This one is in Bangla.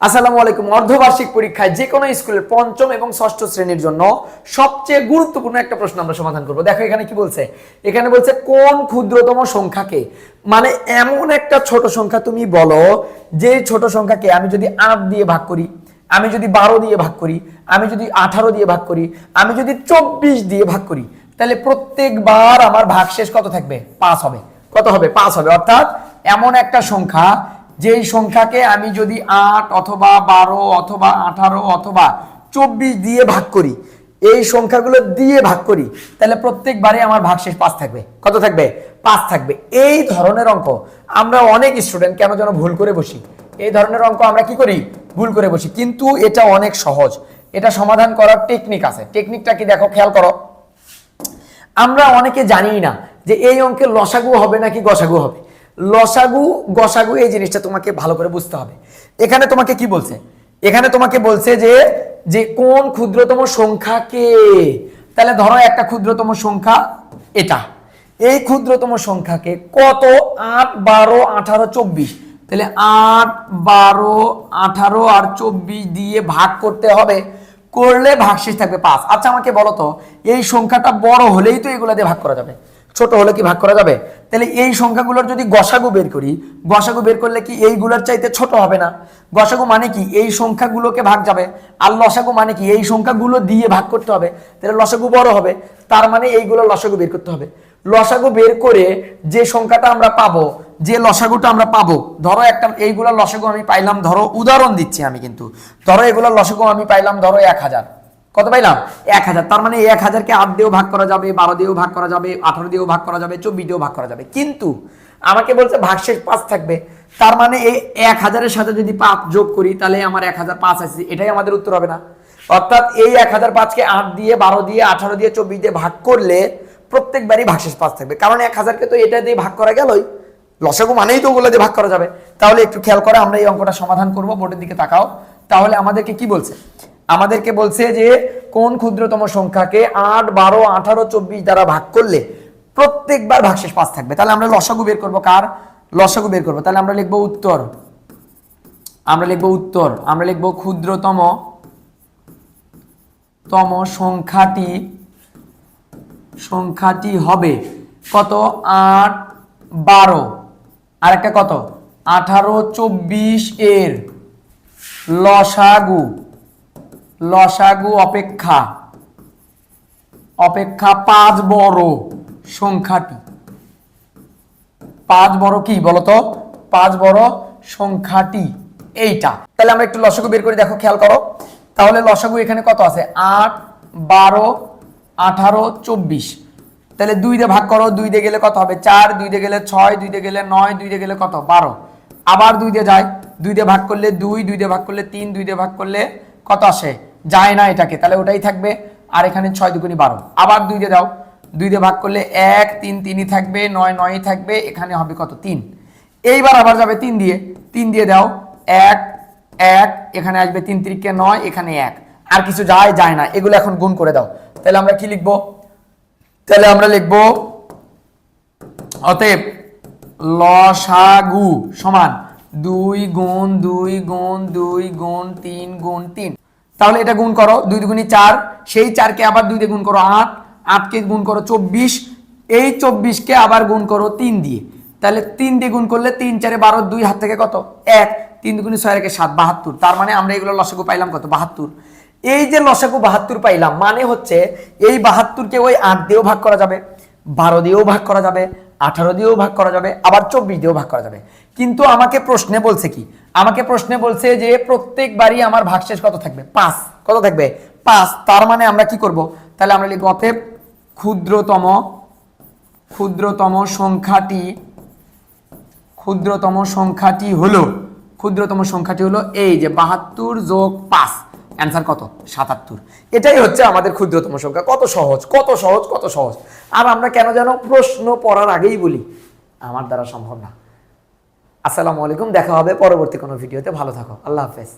আসসালামু আলাইকুম। অর্ধবার্ষিক পরীক্ষায় যে কোনো স্কুলের পঞ্চম এবং ষষ্ঠ শ্রেণীর জন্য সবচেয়ে গুরুত্বপূর্ণ একটা প্রশ্ন আমরা সমাধান করব। দেখো এখানে কি বলছে, এখানে বলছে কোন ক্ষুদ্রতম সংখ্যাকে, মানে এমন একটা ছোট সংখ্যা তুমি বলো যে ছোট সংখ্যাকে আমি যদি 8 দিয়ে ভাগ করি, আমি যদি 12 দিয়ে ভাগ করি, আমি যদি 18 দিয়ে ভাগ করি, আমি যদি 24 দিয়ে ভাগ করি, তাহলে প্রত্যেকবার আমার ভাগশেষ কত থাকবে? 5 হবে। কত হবে? 5 হবে। অর্থাৎ এমন একটা সংখ্যা যেই সংখ্যাকে আমি যদি 8 অথবা 12 অথবা 18 অথবা 24 দিয়ে ভাগ করি, এই সংখ্যাগুলো দিয়ে ভাগ করি, তাহলে প্রত্যেকবারে আমার ভাগশেষ 5 থাকবে। কত থাকবে? 5 থাকবে। এই ধরনের অঙ্ক আমরা অনেক স্টুডেন্ট কেন যেন ভুল করে বসি। এই ধরনের অঙ্ক আমরা কি করি? ভুল করে বসি। কিন্তু এটা অনেক সহজ, এটা সমাধান করার টেকনিক আছে। টেকনিকটা কি দেখো, খেয়াল করো। আমরা অনেকে জানি না যে এই অঙ্কের লসাগু হবে নাকি গসাগু হবে। লসাগু গসাগু এই জিনিসটা তোমাকে ভালো করে বুঝতে হবে। এখানে তোমাকে কি বলছে? এখানে তোমাকে বলছে যে যে কোন ক্ষুদ্রতম সংখ্যাকে, তাহলে ধরো একটা ক্ষুদ্রতম সংখ্যা এটা, এই ক্ষুদ্রতম সংখ্যাকে কত? 8 12 18 24, তাহলে 8 12 18 আর 24 দিয়ে ভাগ করতে হবে, করলে ভাগশেষ থাকবে 5। আচ্ছা আমাকে বলো তো, এই সংখ্যাটা বড় হলেই তো এগুলা দিয়ে ভাগ করা যাবে, ছোট হলে কি ভাগ করা যাবে? তাহলে এই সংখ্যাগুলোর যদি গসাগু বের করি, গসাগু বের করলে কি এইগুলোর চাইতে ছোট হবে না? গসাগু মানে কি এই সংখ্যাগুলোকে ভাগ যাবে, আর লসাগু মানে কি এই সংখ্যাগুলো দিয়ে ভাগ করতে হবে, তাহলে লসাগু বড় হবে। তার মানে এইগুলো লসাগু বের করতে হবে। লসাগু বের করে যে সংখ্যাটা আমরা পাবো, যে লসাগুটা আমরা পাবো, ধরো একটা এইগুলো লসাগু আমি পাইলাম, ধরো উদাহরণ দিচ্ছি আমি, কিন্তু ধরো এগুলো লসাগু আমি পাইলাম ধরো 1000। কত পাইলাম? 1000। তার মানে 1000কে 8 দিয়েও ভাগ করা যাবে, 12 দিয়েও ভাগ করা যাবে, 18 দিয়েও ভাগ করা যাবে, 24 দিয়েও ভাগ করা যাবে। কিন্তু আমাকে বলছে ভাগশেষ 5 থাকবে। তার মানে এই 1000-এর সাথে যদি 5 যোগ করি, তাহলে আমার 1005 আছে। এটাই আমাদের উত্তর হবে না? অর্থাৎ এই 1005কে 8 দিয়ে, 12 দিয়ে, 18 দিয়ে, 24 দিয়ে ভাগ করলে প্রত্যেকবারই ভাগশেষ 5 থাকবে। কারণ 1000কে তো এটা দিয়ে ভাগ করা গেলই, লসাগু মানেই তো ওগুলো দিয়ে ভাগ করা যাবে। তাহলে একটু খেয়াল করে আমরা এই অঙ্কটা সমাধান করব। বোর্ডের দিকে তাকাও। তাহলে আমাদেরকে কি বলছে? আমাদেরকে বলছে যে কোন ক্ষুদ্রতম সংখ্যাকে 8 12 18 24 দ্বারা ভাগ করলে প্রত্যেকবার ভাগশেষ 5 থাকবে। তাহলে আমরা লসাগু বের করব। কার লসাগু বের করব? তাহলে আমরা লিখব উত্তর, আমরা লিখব উত্তর, আমরা লিখব ক্ষুদ্রতম সংখ্যাটি হবে কত? 8 12 আর একটা কত? 18 24 এর লসাগু অপেক্ষা 5 বড় সংখ্যাটি। 5 বড় কি বলতো? 5 বড় সংখ্যাটি এইটা। তাহলে আমরা একটু লসাগু বের করে দেখো, খেয়াল করো। তাহলে লসাগু এখানে কত আছে? 8 12 18 24। তাহলে 2 দিয়ে ভাগ করো, 2 দিয়ে গেলে কত হবে? 4, 2 দিয়ে গেলে 6, 2 দিয়ে গেলে 9, 2 দিয়ে গেলে কত? 12। আবার 2 দিয়ে যায়, 2 দিয়ে ভাগ করলে 2, 2 দিয়ে ভাগ করলে 3, 2 দিয়ে ভাগ করলে কত আসে? যায় না এটাকে, তাহলে ওটাই থাকবে। আর এখানে 6 2 12। আবার 2 দিয়ে দাও, 2 দিয়ে ভাগ করলে 1, 3 3ই থাকবে, 9 9ই থাকবে, এখানে হবে কত? 3। এইবার আবার যাবে 3 দিয়ে, 3 দিয়ে দাও, 1 1, এখানে আসবে 3 3 কে 9, এখানে 1। আর কিছু যায় না, এগুলো এখন গুণ করে দাও। তাহলে আমরা কি লিখবো? তাহলে আমরা লিখব অতএব লসাগু সমান 2 গুণ 2 গুণ 2 গুণ 3 গুণ 3। তাহলে এটা গুণ করো, 2 2 4, সেই 4কে আবার 2 দিয়ে গুণ করো 8, 8কে গুণ করো 24, এই 24কে আবার গুণ করো 3 দিয়ে। তাহলে 3 দিয়ে গুণ করলে 3 4 12, 2 হাত থেকে কত? 1, 3 2 6 রেখে 7, 72। তার মানে আমরা এগুলো লসাগু পাইলাম কত? 72। এই যে লসাগু 72 পাইলাম, মানে হচ্ছে এই 72কে ওই 8 দিয়েও ভাগ করা যাবে, 12 দিয়েও ভাগ করা যাবে, 18 দিয়েও ভাগ করা যাবে, আবার 24 দিয়েও ভাগ করা যাবে। কিন্তু আমাকে প্রশ্নে বলছে কি? আমাকে প্রশ্নে বলছে যে প্রত্যেকবারই আমার ভাগশেষ কত থাকবে? 5। কত থাকবে? 5। তার মানে আমরা কি করব? তাহলে আমরা লিখব অতএব ক্ষুদ্রতম সংখ্যাটি হলো এই যে 72 যোগ 5। অ্যান্সার কত? 77। এটাই হচ্ছে আমাদের ক্ষুদ্রতম সংখ্যা। কত সহজ, কত সহজ, কত সহজ। আর আমরা কেন যেন প্রশ্ন পড়ার আগেই বলি আমার দ্বারা সম্ভব না। আসসালামু আলাইকুম, দেখা হবে পরবর্তী কোনো ভিডিওতে। ভালো থাকো, আল্লাহ হাফেজ।